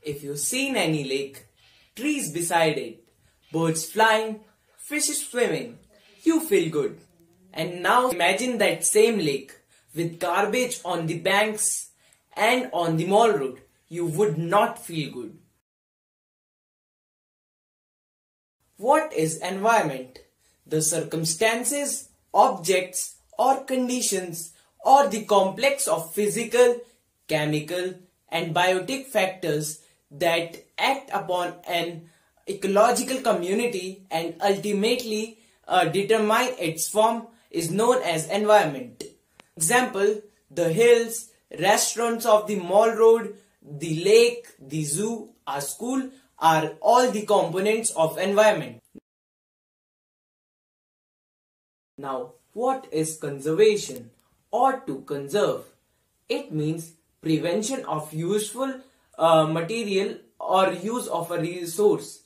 If you see any lake, trees beside it, birds flying, fishes swimming, you feel good. And now imagine that same lake with garbage on the banks and on the mall road. You would not feel good. What is environment? The circumstances, objects or conditions or the complex of physical, chemical and biotic factors that act upon an ecological community and ultimately determine its form is known as environment. Example, the hills, restaurants of the mall road, the lake, the zoo, our school are all the components of environment. Now, what is conservation or to conserve? It means prevention of useful material or use of a resource.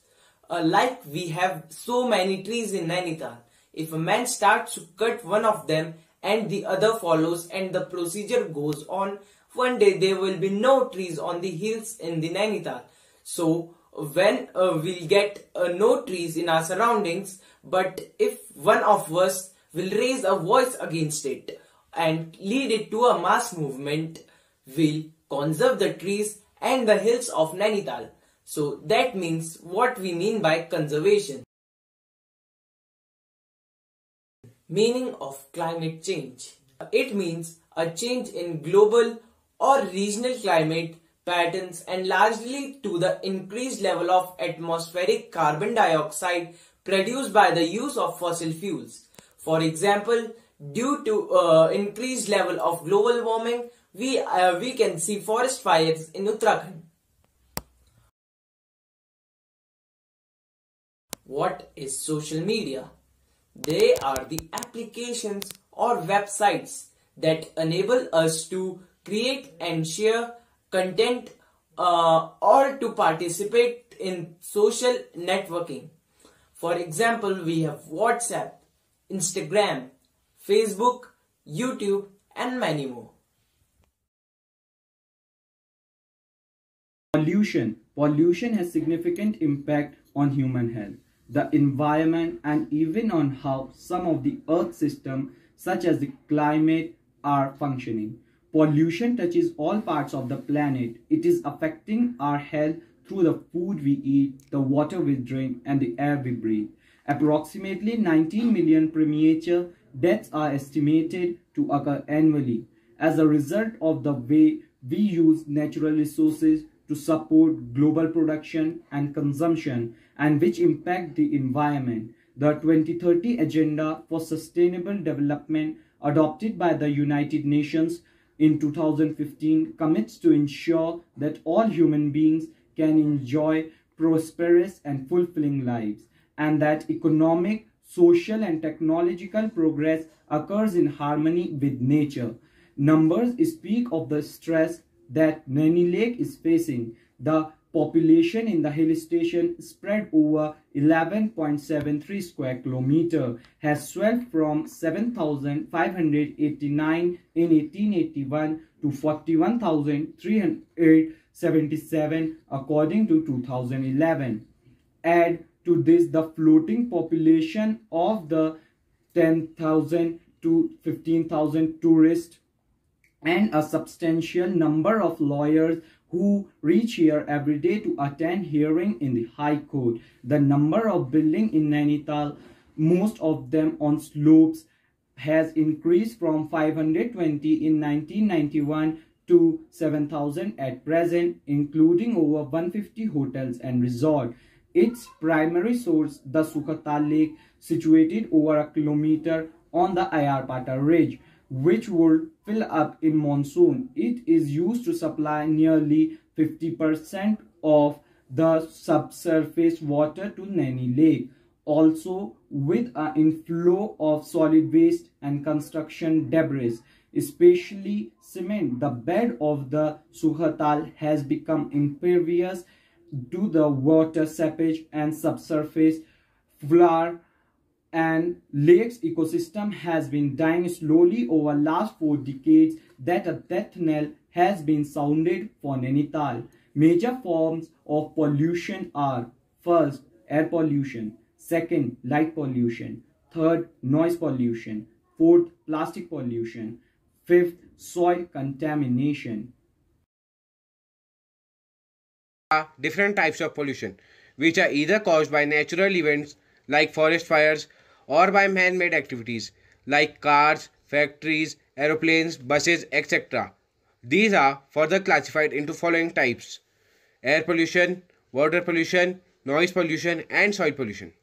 Like we have so many trees in Nainital. If a man starts to cut one of them and the other follows and the procedure goes on, one day there will be no trees on the hills in the Nainital. So when we'll get no trees in our surroundings, but if one of us will raise a voice against it and lead it to a mass movement, we'll conserve the trees and the hills of Nanital. So that means what we mean by conservation. Meaning of climate change. It means a change in global or regional climate patterns and largely to the increased level of atmospheric carbon dioxide produced by the use of fossil fuels. For example, due to increased level of global warming, we can see forest fires in Uttarakhand. What is social media? They are the applications or websites that enable us to create and share content or to participate in social networking. For example, we have WhatsApp, Instagram, Facebook, YouTube and many more. Pollution. Pollution has significant impact on human health, the environment and even on how some of the earth system such as the climate are functioning. Pollution touches all parts of the planet. It is affecting our health through the food we eat, the water we drink and the air we breathe. Approximately 19 million premature deaths are estimated to occur annually as a result of the way we use natural resources to support global production and consumption and which impact the environment. The 2030 Agenda for Sustainable Development adopted by the United Nations in 2015 commits to ensure that all human beings can enjoy prosperous and fulfilling lives and that economic, social and technological progress occurs in harmony with nature. Numbers speak of the stress that Naini Lake is facing. The population in the hill station spread over 11.73 square kilometer has swelled from 7,589 in 1881 to 41,377 according to 2011. Add to this the floating population of the 10,000 to 15,000 tourists and a substantial number of lawyers who reach here every day to attend hearing in the High Court. The number of buildings in Nainital, most of them on slopes, has increased from 520 in 1991 to 7,000 at present, including over 150 hotels and resorts. Its primary source, the Sukhatal Lake, situated over a kilometer on the Ayarpata Ridge, which would fill up in monsoon. It is used to supply nearly 50% of the subsurface water to Naini Lake. Also, with an inflow of solid waste and construction debris, especially cement, the bed of the Sukhatal has become impervious to the water seepage and subsurface flood, and lake's ecosystem has been dying slowly over last 4 decades. That a death knell has been sounded for Nainital. Major forms of pollution are: first, air pollution; second, light pollution; third, noise pollution; fourth, plastic pollution; fifth, soil contamination. Different types of pollution, which are either caused by natural events like forest fires or by man-made activities like cars, factories, aeroplanes, buses, etc. These are further classified into following types: air pollution, water pollution, noise pollution, and soil pollution.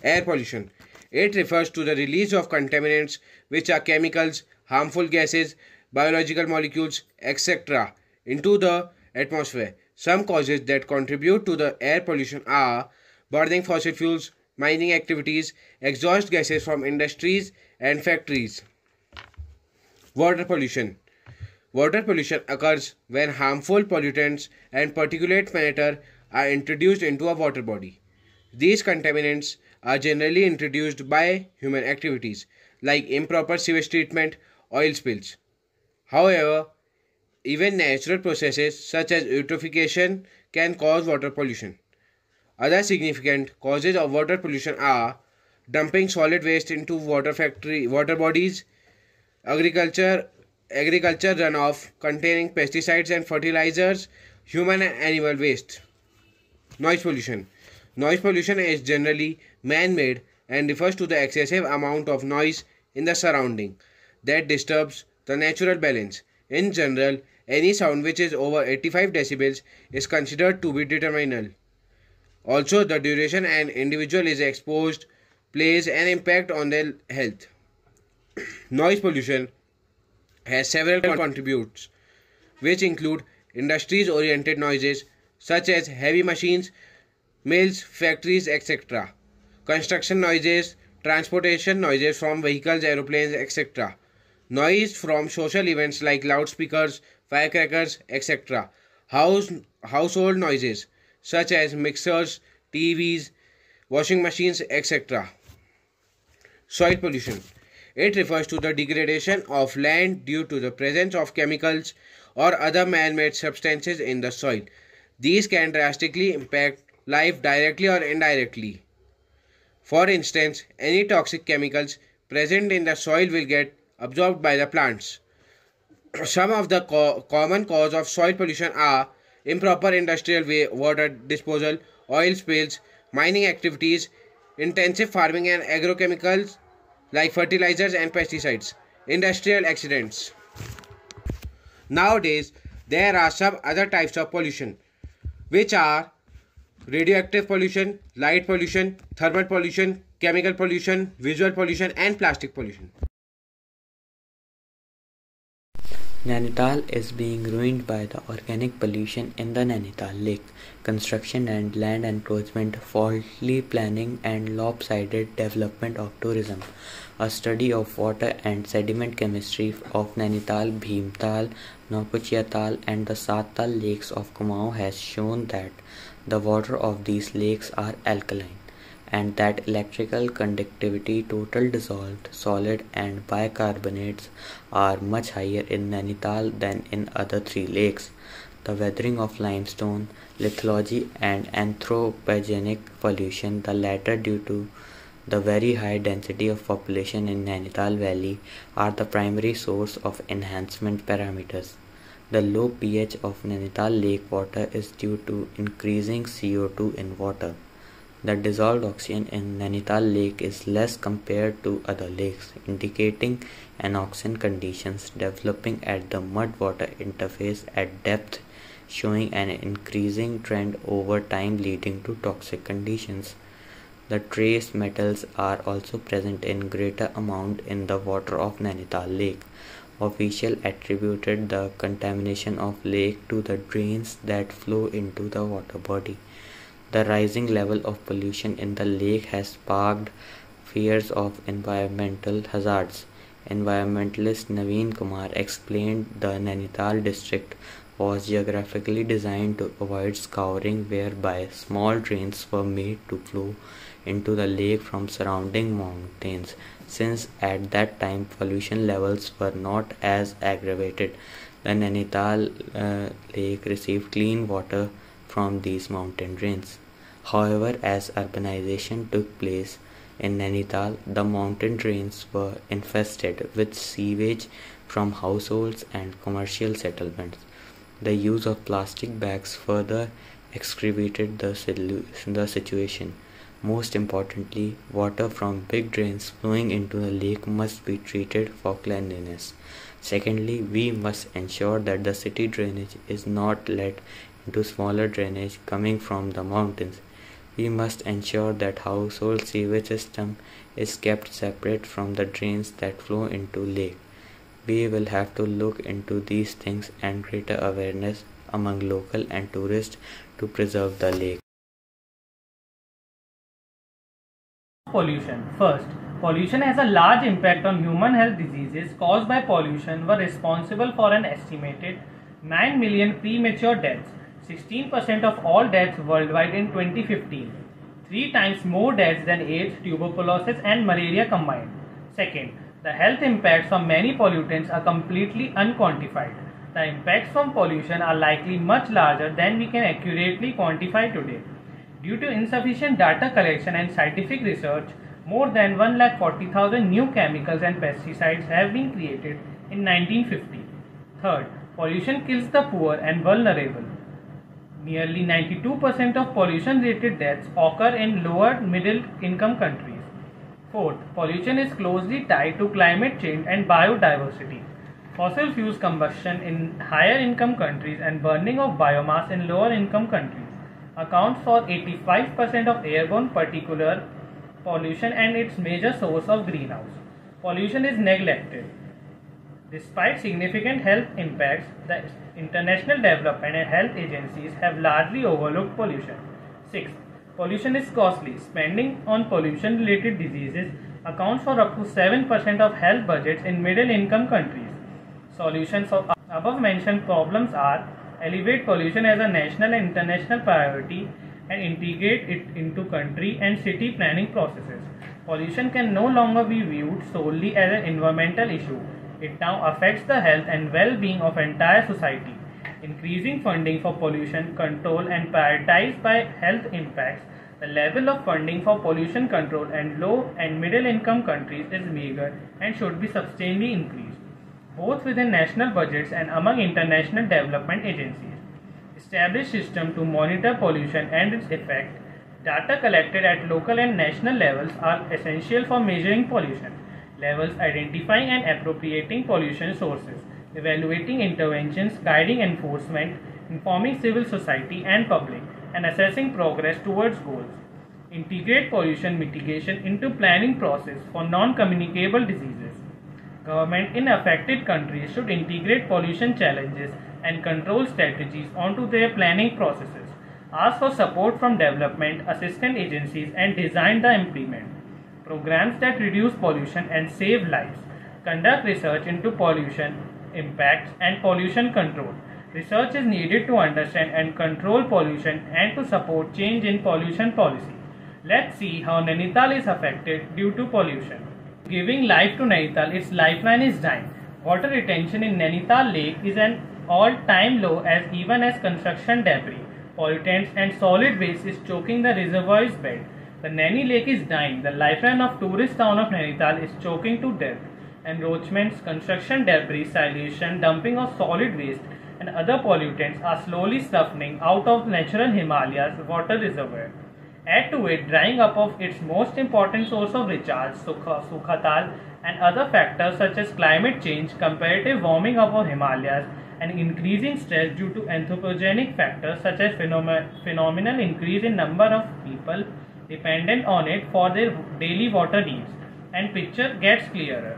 Air pollution. It refers to the release of contaminants, which are chemicals, harmful gases, biological molecules, etc., into the atmosphere. Some causes that contribute to the air pollution are burning fossil fuels, mining activities, exhaust gases from industries and factories. Water pollution. Water pollution occurs when harmful pollutants and particulate matter are introduced into a water body. These contaminants are generally introduced by human activities like improper sewage treatment, oil spills. However, even natural processes such as eutrophication can cause water pollution. Other significant causes of water pollution are dumping solid waste into water bodies, agriculture runoff containing pesticides and fertilizers, human and animal waste. Noise pollution. Noise pollution is generally man-made and refers to the excessive amount of noise in the surrounding that disturbs the natural balance. In general, any sound which is over 85 decibels is considered to be detrimental. Also, the duration an individual is exposed plays an impact on their health. Noise pollution has several contributes, which include industries-oriented noises such as heavy machines, mills, factories, etc. Construction noises, transportation noises from vehicles, aeroplanes, etc. Noise from social events like loudspeakers, firecrackers, etc. Household noises such as mixers, TVs, washing machines, etc. Soil pollution. It refers to the degradation of land due to the presence of chemicals or other man-made substances in the soil. These can drastically impact life directly or indirectly. For instance, any toxic chemicals present in the soil will get absorbed by the plants. Some of the common causes of soil pollution are improper industrial water disposal, oil spills, mining activities, intensive farming and agrochemicals like fertilizers and pesticides, industrial accidents. Nowadays, there are some other types of pollution, which are radioactive pollution, light pollution, thermal pollution, chemical pollution, visual pollution, and plastic pollution. Nanital is being ruined by the organic pollution in the Nanital Lake. Construction and land encroachment, faulty planning, and lopsided development of tourism. A study of water and sediment chemistry of Nainital, Bhimtal, Naukuchiatal, and the Sattal lakes of Kumaon has shown that the water of these lakes are alkaline, and that electrical conductivity, total dissolved solid, and bicarbonates are much higher in Nainital than in other three lakes. The weathering of limestone, lithology, and anthropogenic pollution, the latter due to the very high density of population in Nainital Valley, are the primary source of enhancement parameters. The low pH of Nainital lake water is due to increasing CO2 in water. The dissolved oxygen in Nanital lake is less compared to other lakes, indicating anoxin conditions developing at the mud-water interface at depth, showing an increasing trend over time leading to toxic conditions. The trace metals are also present in greater amount in the water of Nainital lake. Officials attributed the contamination of lake to the drains that flow into the water body. The rising level of pollution in the lake has sparked fears of environmental hazards. Environmentalist Naveen Kumar explained the Nainital district was geographically designed to avoid scouring, whereby small drains were made to flow into the lake from surrounding mountains. Since at that time pollution levels were not as aggravated, The Nanital lake received clean water from these mountain drains. However, as urbanization took place in Nainital, the mountain drains were infested with sewage from households and commercial settlements. The use of plastic bags further aggravated the situation. Most importantly, water from big drains flowing into the lake must be treated for cleanliness. Secondly, we must ensure that the city drainage is not let into smaller drainage coming from the mountains. We must ensure that household sewage system is kept separate from the drains that flow into lake. We will have to look into these things and greater awareness among local and tourists to preserve the lake. Pollution. First, pollution has a large impact on human health. Diseases caused by pollution were responsible for an estimated 9 million premature deaths, 16% of all deaths worldwide in 2015, 3 times more deaths than AIDS, tuberculosis and malaria combined. Second, the health impacts from many pollutants are completely unquantified. The impacts from pollution are likely much larger than we can accurately quantify today. Due to insufficient data collection and scientific research, more than 140,000 new chemicals and pesticides have been created in 1950. Third, pollution kills the poor and vulnerable. Nearly 92% of pollution-related deaths occur in lower middle-income countries. Fourth, pollution is closely tied to climate change and biodiversity. Fossil fuels combustion in higher-income countries and burning of biomass in lower-income countries accounts for 85% of airborne particulate pollution and its major source of greenhouse. Pollution is neglected. Despite significant health impacts, the international development and health agencies have largely overlooked pollution. Sixth, pollution is costly. Spending on pollution-related diseases accounts for up to 7% of health budgets in middle-income countries. Solutions of above-mentioned problems are: elevate pollution as a national and international priority and integrate it into country and city planning processes. Pollution can no longer be viewed solely as an environmental issue. It now affects the health and well-being of entire society. Increasing funding for pollution control and prioritized by health impacts. The level of funding for pollution control and low and middle income countries is meager and should be substantially increased, both within national budgets and among international development agencies. Establish system to monitor pollution and its effect. Data collected at local and national levels are essential for measuring pollution levels, identifying and appropriating pollution sources, evaluating interventions, guiding enforcement, informing civil society and public, and assessing progress towards goals. Integrate pollution mitigation into planning process for non-communicable diseases. Government in affected countries should integrate pollution challenges and control strategies onto their planning processes. Ask for support from development assistance agencies and design the implement programs that reduce pollution and save lives. Conduct research into pollution impacts and pollution control. Research is needed to understand and control pollution and to support change in pollution policy. Let's see how Nainital is affected due to pollution. Giving life to Nainital, its lifeline is dying. Water retention in Nainital Lake is an all-time low as even as construction debris, pollutants and solid waste is choking the reservoir's bed. The Naini Lake is dying. The lifeline of tourist town of Nainital is choking to death. Encroachments, construction debris, silation, dumping of solid waste and other pollutants are slowly siphoning out of natural Himalayas water reservoir. Add to it drying up of its most important source of recharge, Sukhatal, and other factors such as climate change, comparative warming up of Himalayas, and increasing stress due to anthropogenic factors such as phenomenal increase in number of people dependent on it for their daily water needs, and picture gets clearer.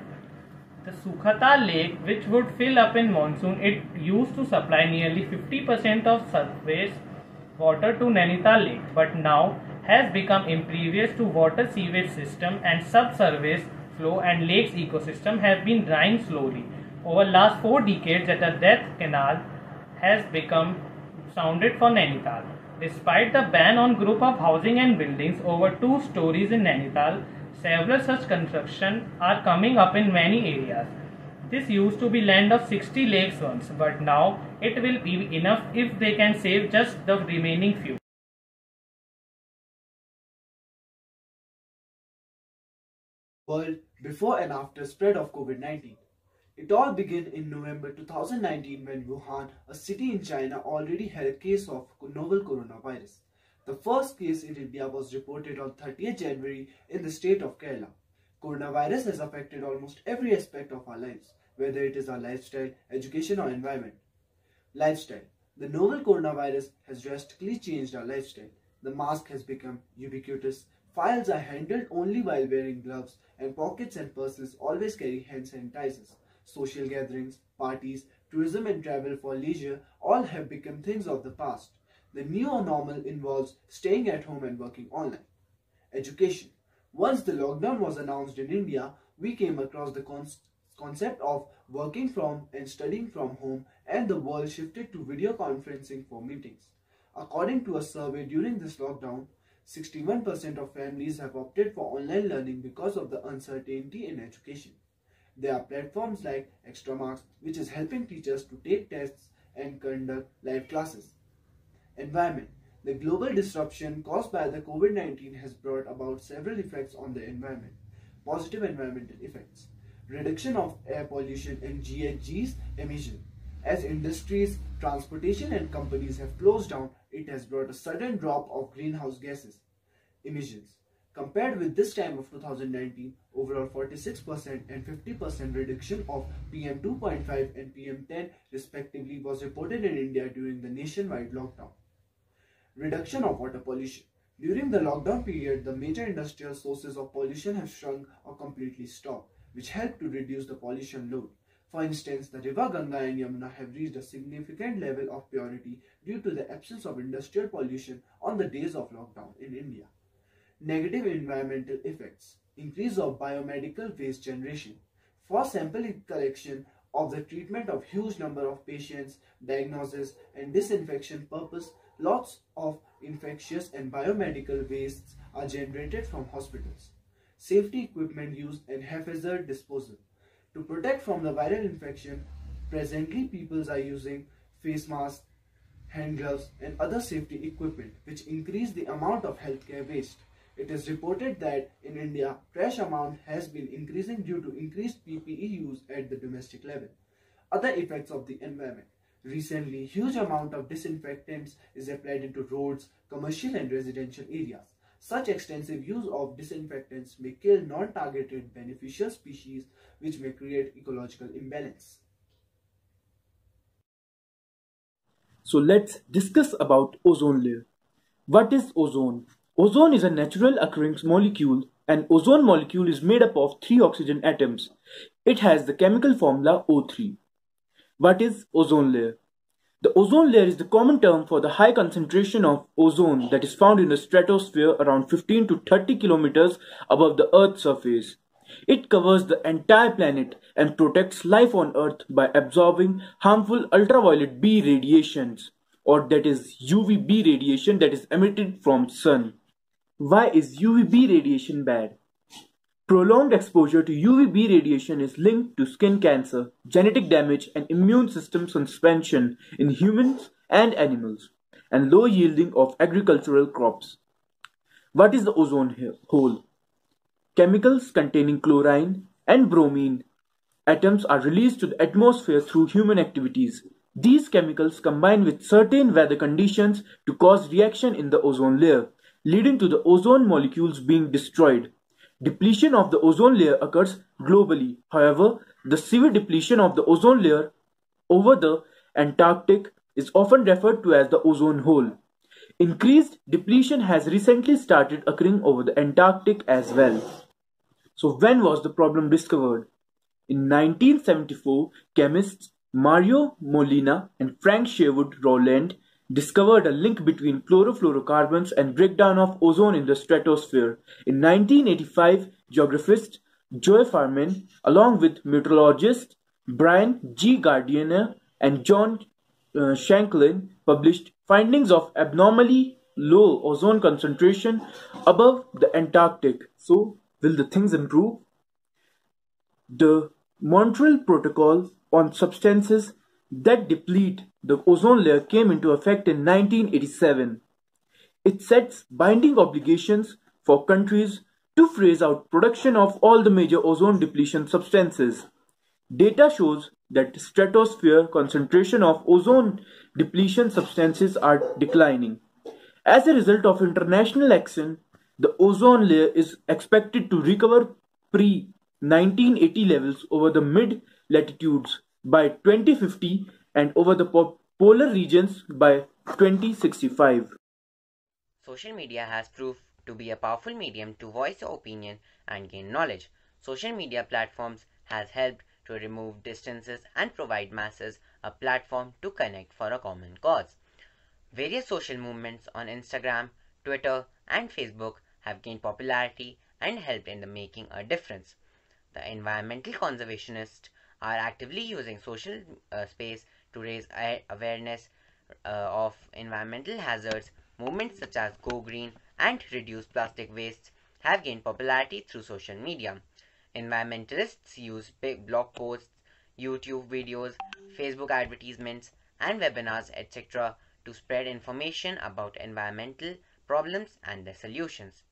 The Sukhatal lake, which would fill up in monsoon, it used to supply nearly 50% of surface water to Nainital Lake, but now has become impervious to water sewage system and subsurface flow, and lake's ecosystem have been drying slowly. Over last 4 decades that a death canal has become sounded for Nainital. Despite the ban on group of housing and buildings over 2 stories in Nainital, several such construction are coming up in many areas. This used to be land of 60 lakes once, but now it will be enough if they can save just the remaining few. World before and after spread of COVID-19. It all began in November 2019 when Wuhan, a city in China, already had a case of novel coronavirus. The first case in India was reported on 30th January in the state of Kerala. Coronavirus has affected almost every aspect of our lives, whether it is our lifestyle, education or environment. Lifestyle. The novel coronavirus has drastically changed our lifestyle. The mask has become ubiquitous. Files are handled only while wearing gloves, and pockets and purses always carry hand sanitizers. Social gatherings, parties, tourism and travel for leisure all have become things of the past. The new normal involves staying at home and working online. Education. Once the lockdown was announced in India, we came across the concept of working from and studying from home, and the world shifted to video conferencing for meetings. According to a survey during this lockdown, 61% of families have opted for online learning because of the uncertainty in education. There are platforms like Extra Marks, which is helping teachers to take tests and conduct live classes. Environment. The global disruption caused by the COVID-19 has brought about several effects on the environment. Positive environmental effects. Reduction of air pollution and GHGs emission. As industries, transportation and companies have closed down, it has brought a sudden drop of greenhouse gases emissions. Compared with this time of 2019, overall 46% and 50% reduction of PM2.5 and PM10 respectively was reported in India during the nationwide lockdown. Reduction of water pollution. During the lockdown period, the major industrial sources of pollution have shrunk or completely stopped, which helped to reduce the pollution load. For instance, the river Ganga and Yamuna have reached a significant level of purity due to the absence of industrial pollution on the days of lockdown in India. Negative environmental effects. Increase of biomedical waste generation. For sample collection of the treatment of huge number of patients, diagnosis and disinfection purpose, lots of infectious and biomedical wastes are generated from hospitals. Safety equipment use and haphazard disposal. To protect from the viral infection, presently people are using face masks, hand gloves and other safety equipment, which increase the amount of healthcare waste. It is reported that in India, trash amount has been increasing due to increased PPE use at the domestic level. Other effects of the environment. Recently, huge amount of disinfectants is applied into roads, commercial and residential areas. Such extensive use of disinfectants may kill non-targeted beneficial species, which may create ecological imbalance. So let's discuss about ozone layer. What is ozone? Ozone is a natural occurring molecule. An ozone molecule is made up of 3 oxygen atoms. It has the chemical formula O3. What is ozone layer? The ozone layer is the common term for the high concentration of ozone that is found in the stratosphere around 15 to 30 kilometers above the Earth's surface. It covers the entire planet and protects life on Earth by absorbing harmful ultraviolet B radiations, or that is UVB radiation that is emitted from sun. Why is UVB radiation bad? Prolonged exposure to UVB radiation is linked to skin cancer, genetic damage and immune system suspension in humans and animals, and low yielding of agricultural crops. What is the ozone hole? Chemicals containing chlorine and bromine atoms are released to the atmosphere through human activities. These chemicals combine with certain weather conditions to cause reaction in the ozone layer, leading to the ozone molecules being destroyed. Depletion of the ozone layer occurs globally. However, the severe depletion of the ozone layer over the Antarctic is often referred to as the ozone hole. Increased depletion has recently started occurring over the Antarctic as well. So when was the problem discovered? In 1974, chemists Mario Molina and Frank Sherwood Rowland discovered a link between chlorofluorocarbons and breakdown of ozone in the stratosphere. In 1985, geographist Joe Farman, along with meteorologist Brian G. Gardiner and John Shanklin, published findings of abnormally low ozone concentration above the Antarctic. So, will the things improve? The Montreal Protocol on substances that deplete the ozone layer came into effect in 1987. It sets binding obligations for countries to phase out production of all the major ozone depletion substances. Data shows that stratosphere concentration of ozone depletion substances are declining. As a result of international action, the ozone layer is expected to recover pre-1980 levels over the mid-latitudes by 2050 and over the polar regions by 2065. Social media has proved to be a powerful medium to voice your opinion and gain knowledge. Social media platforms has helped to remove distances and provide masses a platform to connect for a common cause. Various social movements on Instagram, Twitter, and Facebook have gained popularity and helped in the making a difference. The environmental conservationists are actively using social space to raise awareness of environmental hazards. Movements such as Go Green and Reduce Plastic Waste have gained popularity through social media. Environmentalists use big blog posts, YouTube videos, Facebook advertisements, and webinars, etc., to spread information about environmental problems and their solutions.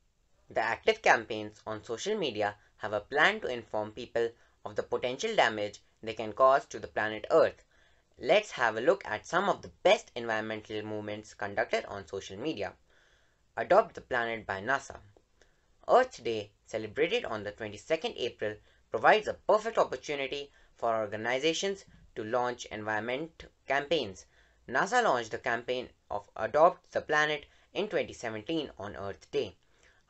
The active campaigns on social media have a plan to inform people of the potential damage they can cause to the planet Earth. Let's have a look at some of the best environmental movements conducted on social media. Adopt the Planet by NASA. Earth Day, celebrated on the 22nd April, provides a perfect opportunity for organizations to launch environment campaigns. NASA launched the campaign of Adopt the Planet in 2017 on Earth Day.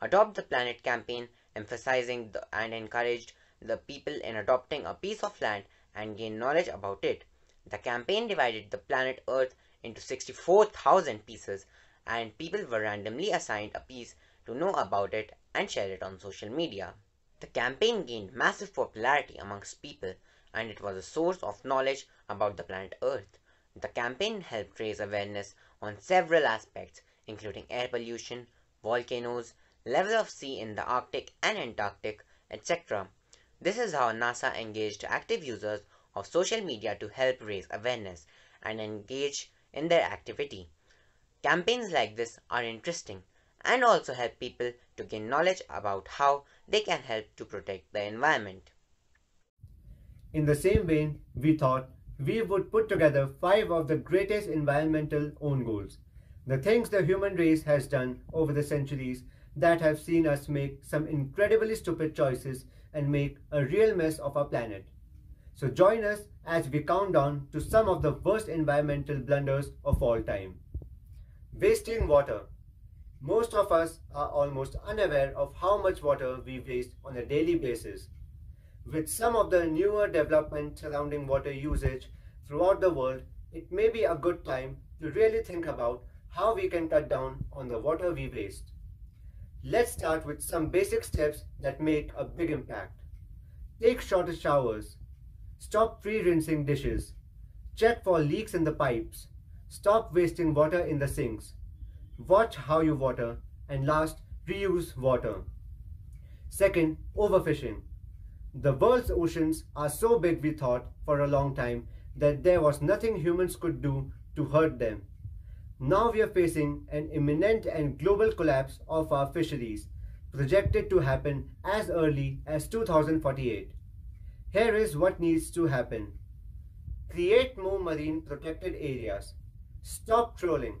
Adopt the Planet campaign emphasizing and encouraged the people in adopting a piece of land and gain knowledge about it. The campaign divided the planet Earth into 64,000 pieces, and people were randomly assigned a piece to know about it and share it on social media. The campaign gained massive popularity amongst people, and it was a source of knowledge about the planet Earth. The campaign helped raise awareness on several aspects, including air pollution, volcanoes, level of sea in the Arctic and Antarctic, etc. This is how NASA engaged active users of social media to help raise awareness and engage in their activity. Campaigns like this are interesting and also help people to gain knowledge about how they can help to protect the environment. In the same vein, we thought we would put together 5 of the greatest environmental own goals, the things the human race has done over the centuries that have seen us make some incredibly stupid choices and make a real mess of our planet. So join us as we count down to some of the worst environmental blunders of all time. Wasting water. Most of us are almost unaware of how much water we waste on a daily basis. With some of the newer developments surrounding water usage throughout the world, it may be a good time to really think about how we can cut down on the water we waste. Let's start with some basic steps that make a big impact. Take shorter showers. Stop pre-rinsing dishes. Check for leaks in the pipes. Stop wasting water in the sinks. Watch how you water. And last, reuse water. Second, overfishing. The world's oceans are so big, we thought for a long time that there was nothing humans could do to hurt them. Now we are facing an imminent and global collapse of our fisheries, projected to happen as early as 2048. Here is what needs to happen. Create more marine protected areas. Stop trolling.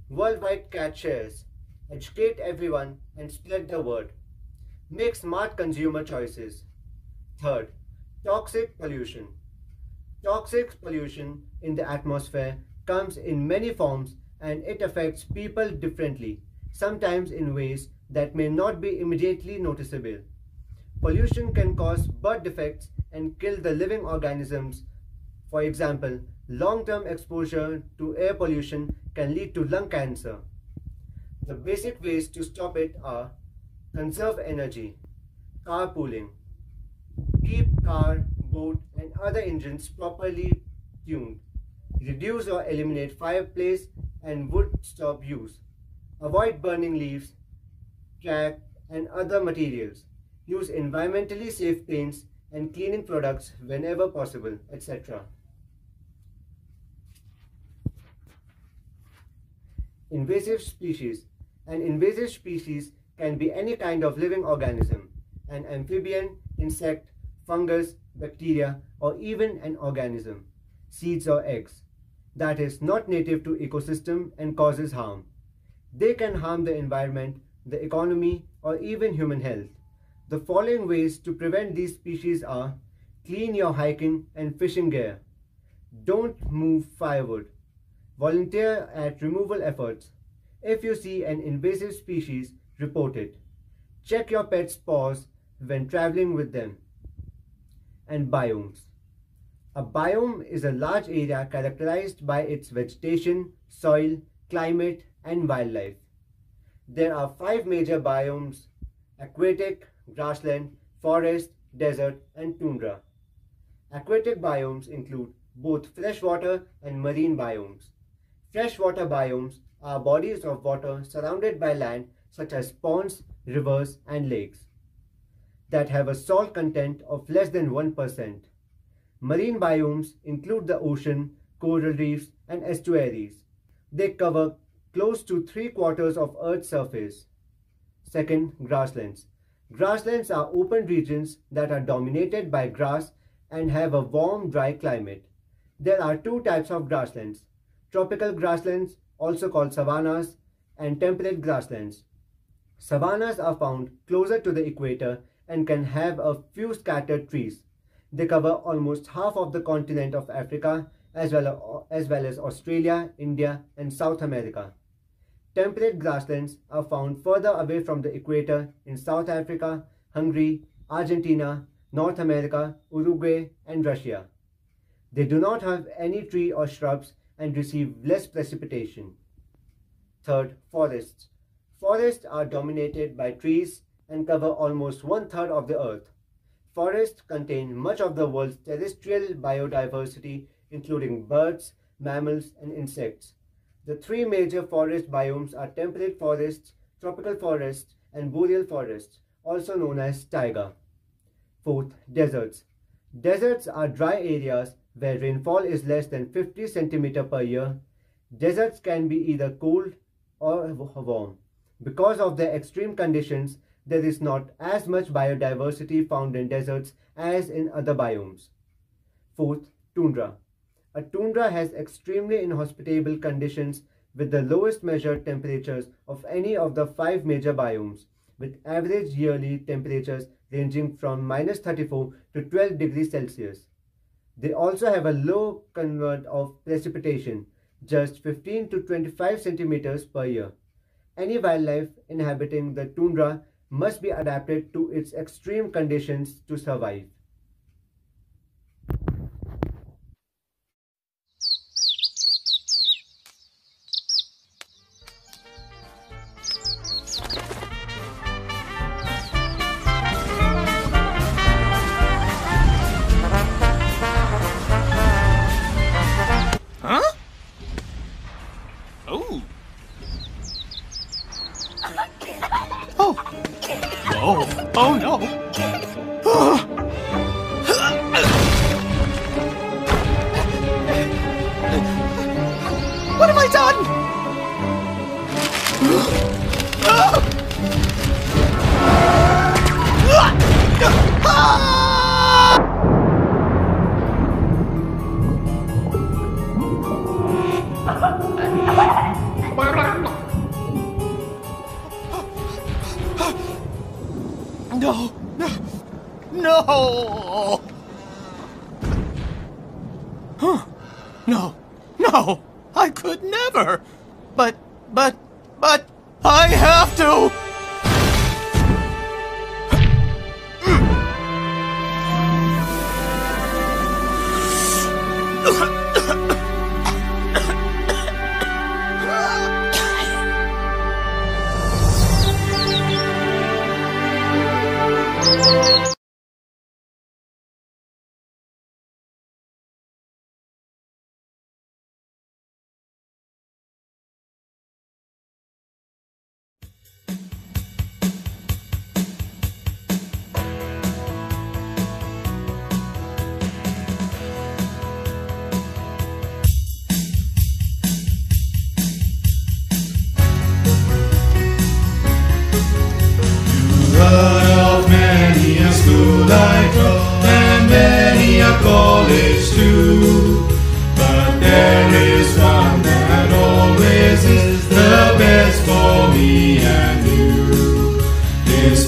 Worldwide catch shares. Educate everyone and spread the word. Make smart consumer choices. Third, toxic pollution. Toxic pollution in the atmosphere comes in many forms and it affects people differently, sometimes in ways that may not be immediately noticeable. Pollution can cause birth defects and kill the living organisms. For example, long-term exposure to air pollution can lead to lung cancer. The basic ways to stop it are: conserve energy, carpooling, keep car, boat and other engines properly tuned, reduce or eliminate fireplace and wood stove use, avoid burning leaves, track and other materials, use environmentally safe paints and cleaning products whenever possible, etc. Invasive species. An invasive species can be any kind of living organism, an amphibian, insect, fungus, bacteria, or even an organism, seeds or eggs, that is not native to ecosystem and causes harm. They can harm the environment, the economy, or even human health. The following ways to prevent these species are: clean your hiking and fishing gear. Don't move firewood. Volunteer at removal efforts. If you see an invasive species, report it. Check your pet's paws when traveling with them. And biomes. A biome is a large area characterized by its vegetation, soil, climate, and wildlife. There are 5 major biomes: aquatic, grassland, forest, desert, and tundra. Aquatic biomes include both freshwater and marine biomes. Freshwater biomes are bodies of water surrounded by land such as ponds, rivers, and lakes that have a salt content of less than 1%. Marine biomes include the ocean, coral reefs, and estuaries. They cover close to 3/4 of Earth's surface. Second, grasslands. Grasslands are open regions that are dominated by grass and have a warm, dry climate. There are 2 types of grasslands: tropical grasslands, also called savannas, and temperate grasslands. Savannas are found closer to the equator and can have a few scattered trees. They cover almost half of the continent of Africa, as well as Australia, India, and South America. Temperate grasslands are found further away from the equator in South Africa, Hungary, Argentina, North America, Uruguay, and Russia. They do not have any tree or shrubs and receive less precipitation. Third, forests. Forests are dominated by trees and cover almost 1/3 of the earth. Forests contain much of the world's terrestrial biodiversity, including birds, mammals, and insects. The 3 major forest biomes are temperate forests, tropical forests, and boreal forests, also known as taiga. Fourth, deserts. Deserts are dry areas where rainfall is less than 50 cm per year. Deserts can be either cold or warm. Because of their extreme conditions, there is not as much biodiversity found in deserts as in other biomes. Fourth, tundra. A tundra has extremely inhospitable conditions with the lowest measured temperatures of any of the 5 major biomes, with average yearly temperatures ranging from -34 to 12 degrees Celsius. They also have a low convert of precipitation, just 15 to 25 centimeters per year. Any wildlife inhabiting the tundra must be adapted to its extreme conditions to survive. Huh? Oh. Oh. Oh. Oh no. What have I done? No, no, no! Huh? No, no! I could never! But, I have to!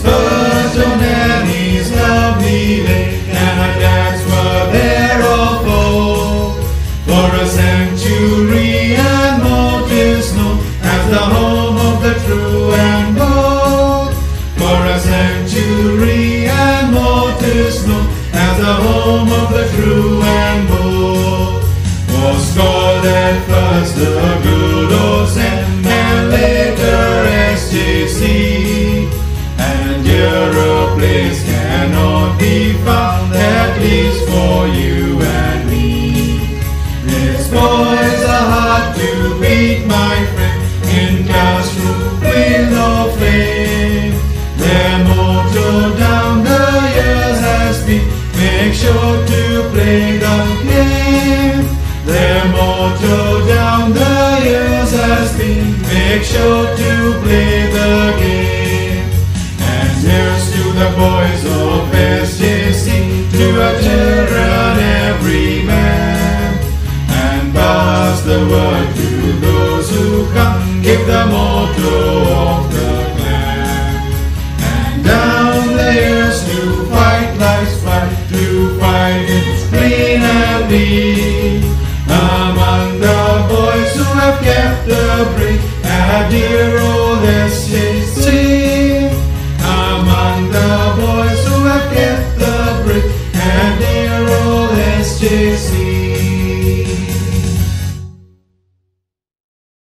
perched on Annie's lovely lake, and our dads were there all for a century and more 'tis known as the home of the true and bold. For a century and more 'tis known as the home of the true and bold. Was called at first the good old Sam and later SJC, and here a place cannot be found, at least for you and me. This boys are hard to beat, my friend, in classroom with no flame. Their motto down the years has been, make sure to play the game. Their motto down the years has been, make sure to play the game. And here's to the boys of SJC, to our children every man. And pass the word to those who come, give the motto of the clan. And down the years to fight life's fight, to fight it clean and neat. Among the boys who have kept the break at dear old SJC.